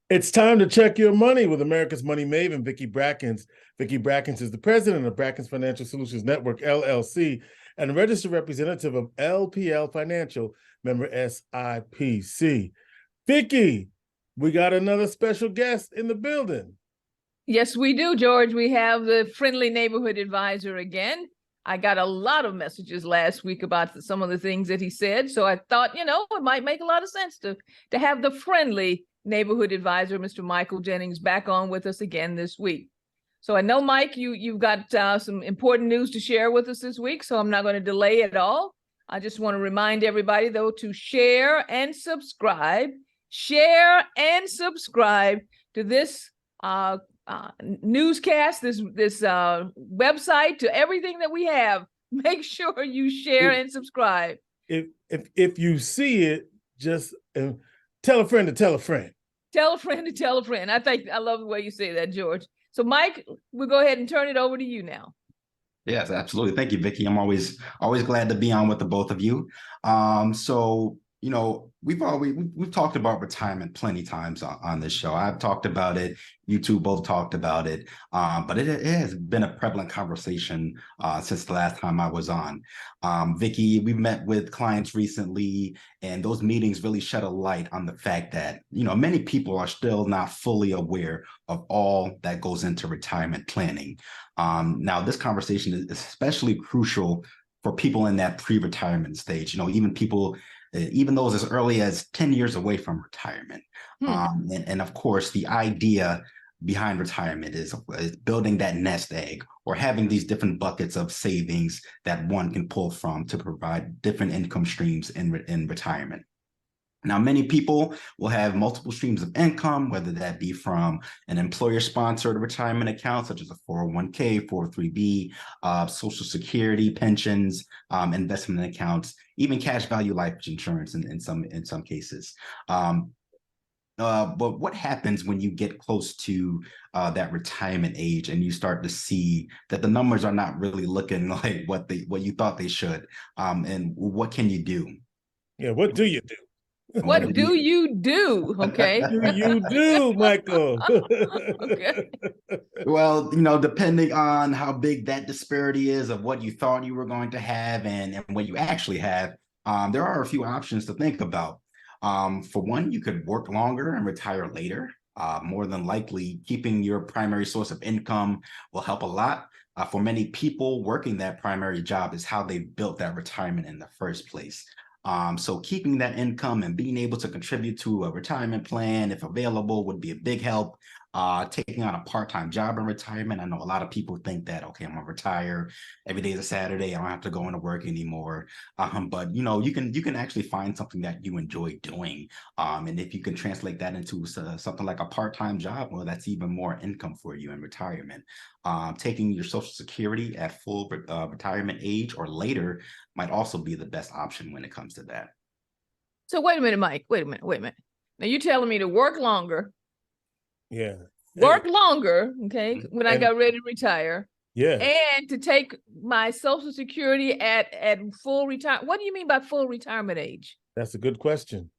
It's time to check your money with America's money maven, Vicki Brackens. Vicki Brackens is the president of Brackens Financial Solutions Network, LLC, and a registered representative of LPL Financial, member SIPC. Vicki, we got another special guest in the building. Yes, we do, George. We have the friendly neighborhood advisor again. I got a lot of messages last week about some of the things that he said. So I thought, it might make a lot of sense to have the friendly neighborhood advisor, Mr. Michael Jennings, back on with us again this week. So I know, Mike, you've got some important news to share with us this week, so I'm not going to delay at all. I just want to remind everybody, though, to share and subscribe to this newscast, this website, to everything that we have. Make sure you share and subscribe. If you see it, just tell a friend to tell a friend. Tell a friend to tell a friend. I love the way you say that, George. So, Mike, we'll go ahead and turn it over to you now. Yes, absolutely. Thank you, Vicki. I'm always glad to be on with the both of you. We've talked about retirement plenty times on this show. I've talked about it. You two both talked about it. But it has been a prevalent conversation since the last time I was on. Vicki, we met with clients recently, and those meetings really shed a light on the fact that, many people are still not fully aware of all that goes into retirement planning. Now, this conversation is especially crucial for people in that pre-retirement stage, even those as early as 10 years away from retirement. And of course, the idea behind retirement is building that nest egg, or having these different buckets of savings that one can pull from to provide different income streams in retirement. Now, many people will have multiple streams of income, whether that be from an employer-sponsored retirement account, such as a 401k, 403b, Social Security, pensions, investment accounts, even cash value life insurance in some cases. But what happens when you get close to that retirement age and you start to see that the numbers are not really looking like what you thought they should? And what can you do? Yeah, what do you do? What do you do? Okay. What do you do, Michael? Okay. Well, depending on how big that disparity is of what you thought you were going to have and what you actually have, there are a few options to think about. For one, you could work longer and retire later. More than likely, keeping your primary source of income will help a lot. For many people, working that primary job is how they built that retirement in the first place. So keeping that income and being able to contribute to a retirement plan, if available, would be a big help. Taking on a part-time job in retirement. I know a lot of people think that, okay, I'm gonna retire. Every day is a Saturday. I don't have to go into work anymore. But you can actually find something that you enjoy doing. And if you can translate that into something like a part-time job, well, that's even more income for you in retirement. Taking your Social Security at full retirement age or later might also be the best option when it comes to that. So wait a minute, Mike. Wait a minute. Now you're telling me to work longer. Yeah. Work longer, okay, when I got ready to retire. Yeah. And to take my Social Security at full retirement. What do you mean by full retirement age? That's a good question.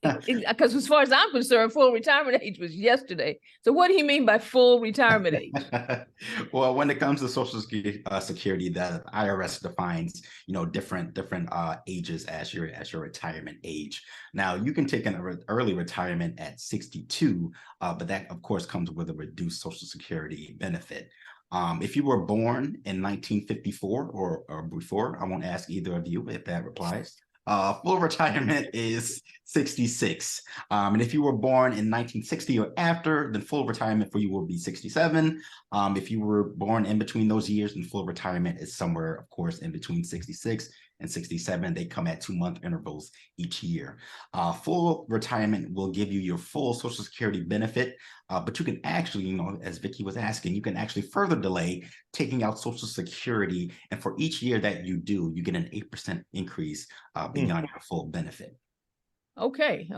Because as far as I'm concerned, full retirement age was yesterday. So what do you mean by full retirement age? Well, when it comes to Social Security, the IRS defines, different ages as your retirement age. Now, you can take an early retirement at 62, but that, of course, comes with a reduced Social Security benefit. If you were born in 1954 or before, I won't ask either of you if that applies. Full retirement is 66. And if you were born in 1960 or after, then full retirement for you will be 67. If you were born in between those years, then full retirement is somewhere, of course, in between 66 and 67. They come at 2-month intervals each year. Full retirement will give you your full Social Security benefit, but you can actually, as Vicki was asking, you can actually further delay taking out Social Security. And for each year that you do, you get an 8% increase beyond your full benefit. Okay.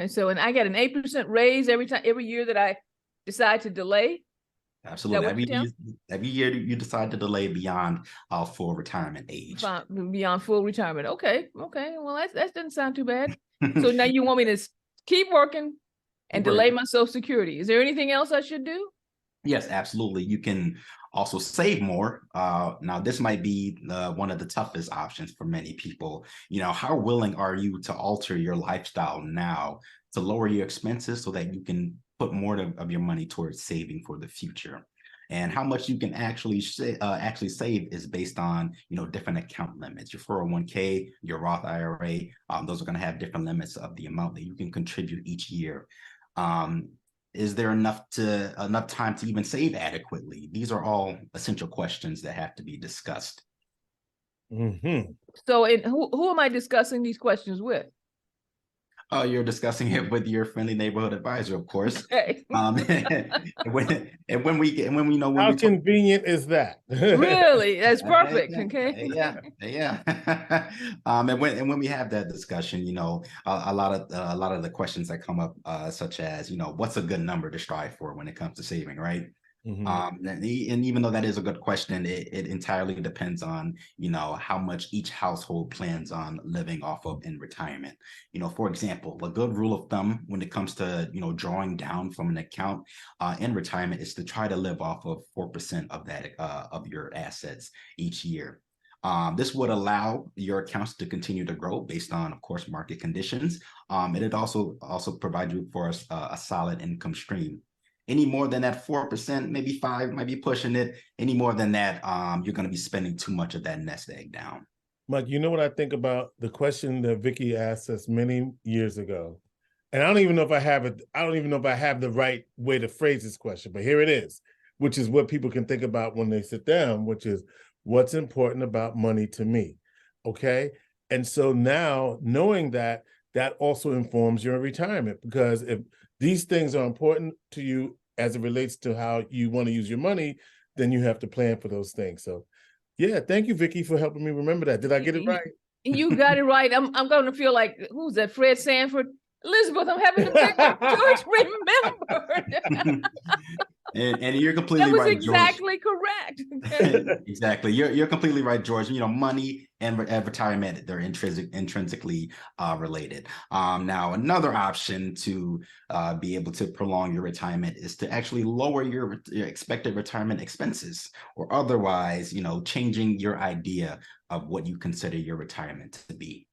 So, and I get an 8% raise every year that I decide to delay. Absolutely. Every year you decide to delay beyond full retirement age. Beyond full retirement. Okay. Well, that doesn't sound too bad. So now you want me to keep working and delay my Social Security. Is there anything else I should do? Yes, absolutely. You can also save more. Now, this might be one of the toughest options for many people. How willing are you to alter your lifestyle now to lower your expenses so that you can put more of your money towards saving for the future? And how much you can actually save is based on different account limits. Your 401k, your Roth IRA, those are going to have different limits of the amount that you can contribute each year. Is there enough time to even save adequately? These are all essential questions that have to be discussed. Mm-hmm. So, who am I discussing these questions with? You're discussing it with your friendly neighborhood advisor, of course. Okay. When we know how convenient is that? Really, that's perfect. Okay. Yeah. And when we have that discussion, a lot of the questions that come up, such as what's a good number to strive for when it comes to saving, right? Mm-hmm. And even though that is a good question, it entirely depends on how much each household plans on living off of in retirement. For example, a good rule of thumb when it comes to drawing down from an account in retirement is to try to live off of 4% of that of your assets each year. This would allow your accounts to continue to grow based on, of course, market conditions. And it also provides you for a solid income stream. Any more than that 4%, maybe 5%, might be pushing it. Any more than that, you're going to be spending too much of that nest egg down. Mike, you know what I think about the question that Vicki asked us many years ago? And I don't even know if I have it. I don't even know if I have the right way to phrase this question, but here it is, which is what people can think about when they sit down, which is what's important about money to me. Okay. And so now knowing that also informs your retirement, because if these things are important to you as it relates to how you want to use your money, then you have to plan for those things. So yeah, thank you, Vicki, for helping me remember that. Did I get it right? You got it right. I'm going to feel like, who's that? Fred Sanford? Elizabeth, I'm having to make George remember. And you're completely right, that was exactly George. Correct. Exactly. You're completely right, George. Money and retirement, they're intrinsically related. Now, another option to be able to prolong your retirement is to actually lower your expected retirement expenses, or otherwise, changing your idea of what you consider your retirement to be.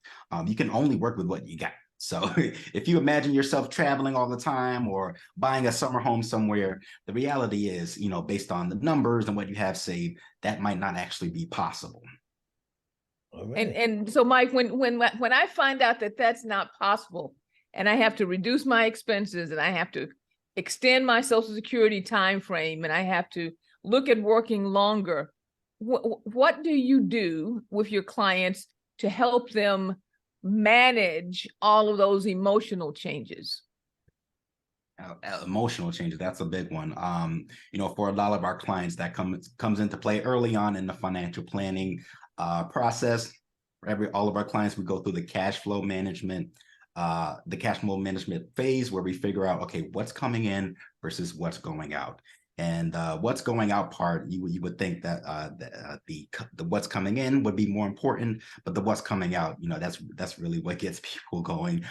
You can only work with what you got. So if you imagine yourself traveling all the time or buying a summer home somewhere, the reality is, based on the numbers and what you have saved, that might not actually be possible. Right. And so, Mike, when I find out that that's not possible, and I have to reduce my expenses, and I have to extend my Social Security time frame, and I have to look at working longer, what do you do with your clients to help them manage all of those emotional changes? Emotional changes, that's a big one. For a lot of our clients, that comes into play early on in the financial planning process. For all of our clients, we go through the cash flow management phase, where we figure out, okay, what's coming in versus what's going out. And what's going out part, you would think that the what's coming in would be more important, but the what's coming out, that's really what gets people going.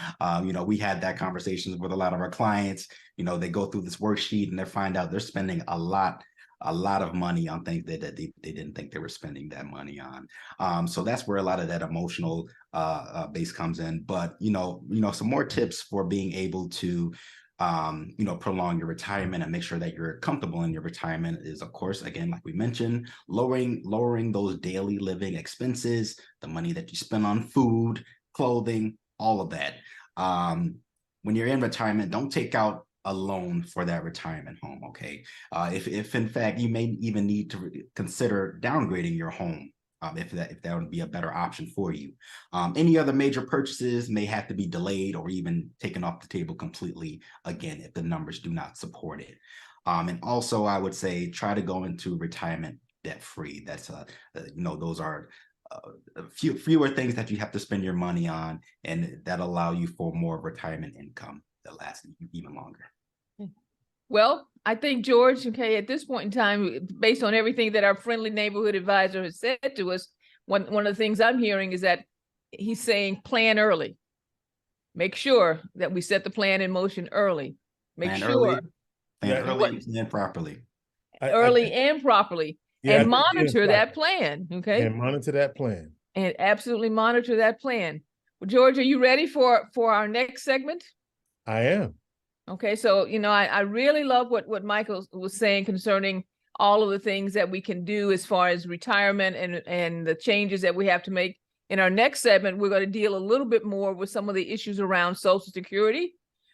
We had that conversations with a lot of our clients. They go through this worksheet and they find out they're spending a lot of money on things that they didn't think they were spending that money on. So that's where a lot of that emotional base comes in. But some more tips for being able to prolong your retirement and make sure that you're comfortable in your retirement is, of course, again, like we mentioned, lowering those daily living expenses, the money that you spend on food, clothing, all of that. When you're in retirement, don't take out a loan for that retirement home. Okay. If in fact you may even need to consider downgrading your home, if that would be a better option for you. Any other major purchases may have to be delayed or even taken off the table completely, again, if the numbers do not support it. And also, I would say try to go into retirement debt-free. That's those are fewer things that you have to spend your money on, and that allow you for more retirement income that lasts even longer. Well, I think, George, okay, at this point in time, based on everything that our friendly neighborhood advisor has said to us, one of the things I'm hearing is that he's saying plan early. Make sure that we set the plan in motion early. Make Plan sure early, plan Yeah, early, and properly. early and properly, Yeah, and I think monitor it's that proper. plan. Okay, And monitor that plan. and absolutely monitor that plan. Well, George, are you ready for our next segment? I am. Okay, so I really love what Michael was saying concerning all of the things that we can do as far as retirement and the changes that we have to make. In our next segment, we're going to deal a little bit more with some of the issues around Social Security.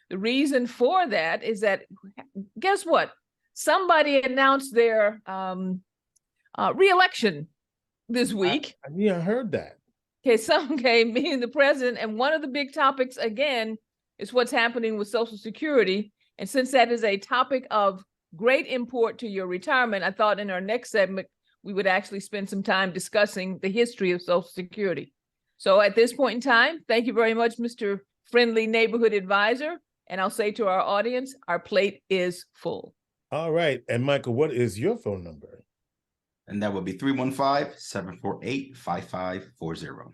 The reason for that is that, guess what? Somebody announced their re-election this week. I heard that. Okay, meaning the president, and one of the big topics again is what's happening with Social Security. And since that is a topic of great import to your retirement, I thought in our next segment we would actually spend some time discussing the history of Social Security. So at this point in time, thank you very much, Mr. Friendly Neighborhood Advisor. And I'll say to our audience, our plate is full. All right. And Michael, what is your phone number? And that would be 315-748-5540.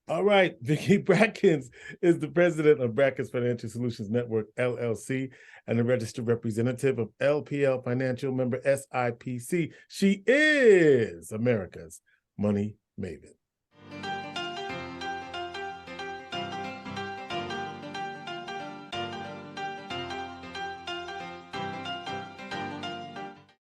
All right. Vicki Brackens is the president of Brackens Financial Solutions Network, LLC, and a registered representative of LPL Financial, member SIPC. She is America's money maven.